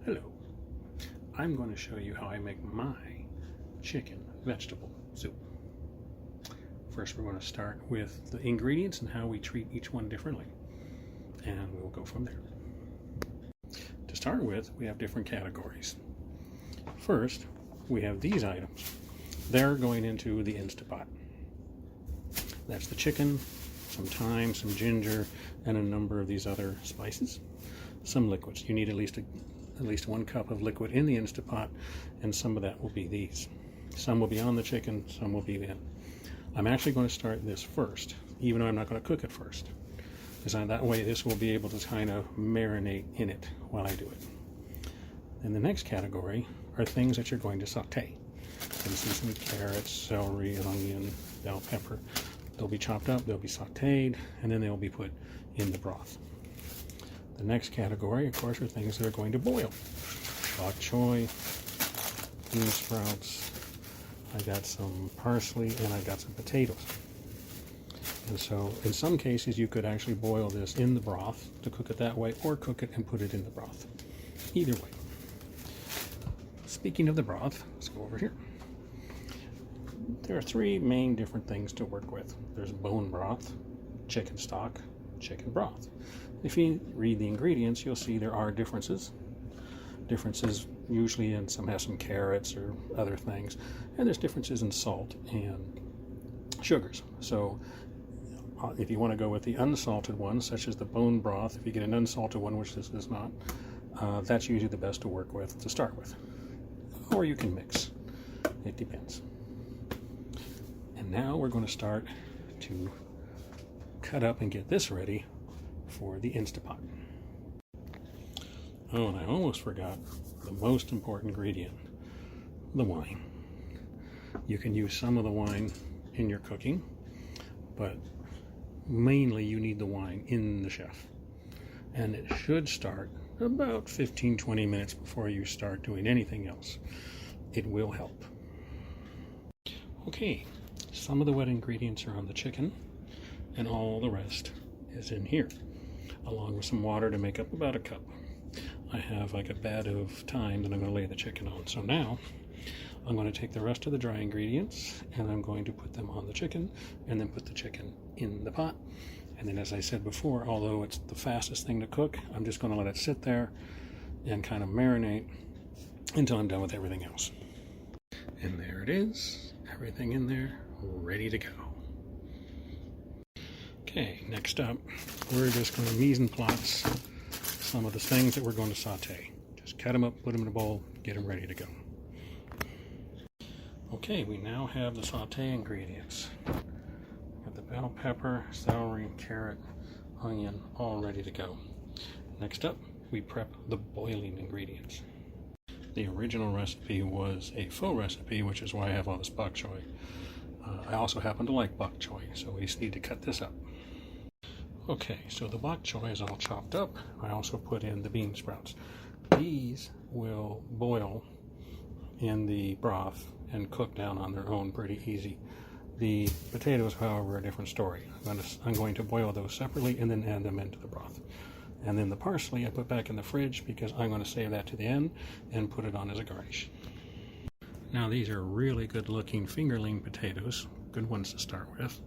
Hello, I'm going to show you how I make my chicken vegetable soup. First, we're going to start with the ingredients and how we treat each one differently, and we'll go from there. To start with, we have different categories. First, we have these items. They're going into the Instapot. That's the chicken, some thyme, some ginger, and a number of these other spices. Some liquids. You need at least 1 cup of liquid in the Instapot, and some of that will be these. Some will be on the chicken, some will be in. I'm actually going to start this first, even though I'm not going to cook it first, because that way this will be able to kind of marinate in it while I do it. And the next category are things that you're going to saute. You can see some carrots, celery, onion, bell pepper. They'll be chopped up, they'll be sauteed, and then they'll be put in the broth. The next category, of course, are things that are going to boil. Bok choy, bean sprouts, I got some parsley, and I got some potatoes. And so, in some cases, you could actually boil this in the broth to cook it that way, or cook it and put it in the broth. Either way. Speaking of the broth, let's go over here. There are 3 main different things to work with. There's bone broth, chicken stock, chicken broth. If you read the ingredients, you'll see there are differences. Differences usually in some have some carrots or other things, and there's differences in salt and sugars. So if you want to go with the unsalted one, such as the bone broth, if you get an unsalted one, which this is not, that's usually the best to work with to start with. Or you can mix. It depends. And now we're going to start to cut up and get this ready for the Instapot. Oh, and I almost forgot the most important ingredient, the wine. You can use some of the wine in your cooking, but mainly you need the wine in the chef. And it should start about 15-20 minutes before you start doing anything else. It will help. Okay, some of the wet ingredients are on the chicken, and all the rest is in here, along with some water to make up about a cup. I have like a bed of thyme that I'm going to lay the chicken on. So now I'm going to take the rest of the dry ingredients and I'm going to put them on the chicken, and then put the chicken in the pot. And then, as I said before, although it's the fastest thing to cook, I'm just going to let it sit there and kind of marinate until I'm done with everything else. And there it is, everything in there, ready to go. Okay, next up, we're just going to mise en place some of the things that we're going to saute. Just cut them up, put them in a bowl, get them ready to go. Okay, we now have the saute ingredients. Got the bell pepper, celery, carrot, onion, all ready to go. Next up, we prep the boiling ingredients. The original recipe was a faux recipe, which is why I have all this bok choy. I also happen to like bok choy, so we just need to cut this up. Okay, so the bok choy is all chopped up. I also put in the bean sprouts. These will boil in the broth and cook down on their own pretty easy. The potatoes, however, are a different story. I'm going to boil those separately and then add them into the broth. And then the parsley I put back in the fridge because I'm going to save that to the end and put it on as a garnish. Now these are really good looking fingerling potatoes, good ones to start with.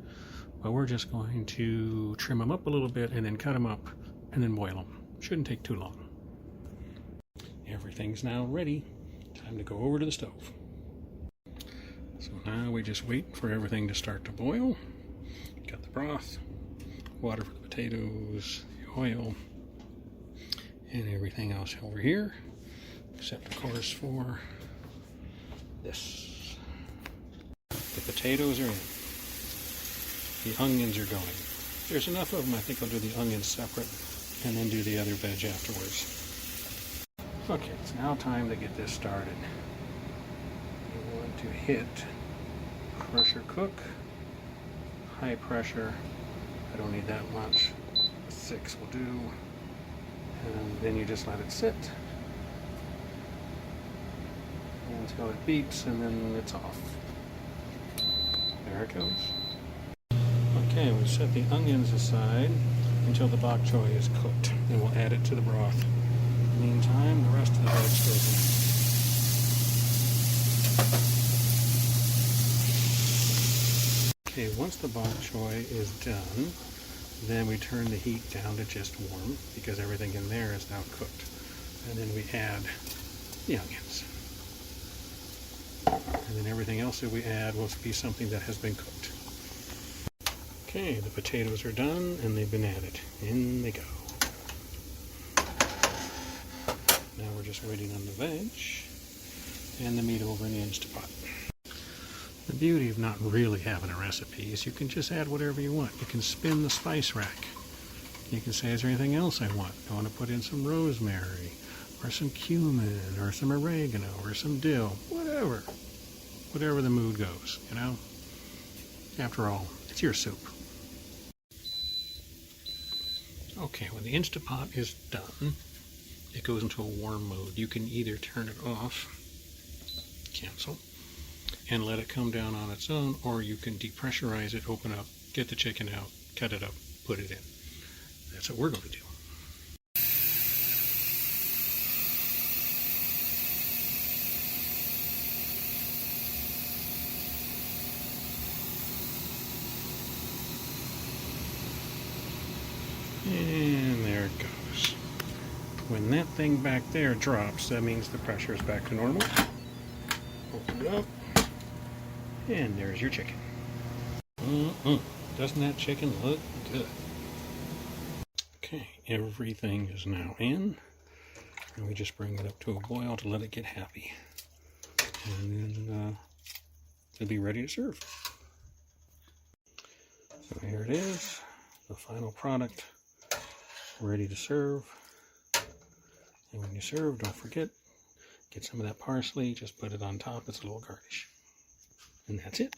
But we're just going to trim them up a little bit and then cut them up and then boil them. Shouldn't take too long. Everything's now ready. Time to go over to the stove. So now we just wait for everything to start to boil. Got the broth, water for the potatoes, the oil, and everything else over here, except of course for this. The potatoes are in. The onions are going. There's enough of them, I think I'll do the onions separate and then do the other veg afterwards. Okay, it's now time to get this started. You want to hit pressure cook, high pressure. I don't need that much. 6 will do. And then you just let it sit until it beeps, and then it's off. There it goes. Okay, we'll set the onions aside until the bok choy is cooked, and we'll add it to the broth. In the meantime, the rest of the veg Okay, once the bok choy is done, then we turn the heat down to just warm because everything in there is now cooked. And then we add the onions. And then everything else that we add will be something that has been cooked. Okay, the potatoes are done and they've been added. In they go. Now we're just waiting on the veg and the meat over in the Instapot. The beauty of not really having a recipe is you can just add whatever you want. You can spin the spice rack. You can say, is there anything else I want? I want to put in some rosemary, or some cumin, or some oregano, or some dill, whatever. Whatever the mood goes, you know? After all, it's your soup. Okay, when the Instapot is done, it goes into a warm mode. You can either turn it off, cancel, and let it come down on its own, or you can depressurize it, open up, get the chicken out, cut it up, put it in. That's what we're going to do. And there it goes. When that thing back there drops, that means the pressure is back to normal. Open it up. And there's your chicken. Doesn't that chicken look good? Okay, everything is now in. And we just bring it up to a boil to let it get happy. And then it'll be ready to serve. So here it is, the final product, ready to serve. And when you serve, don't forget, get some of that parsley, just put it on top as a little garnish. And that's it.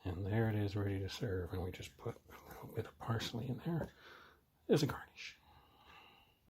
And there it is, ready to serve. And we just put a little bit of parsley in there as a garnish.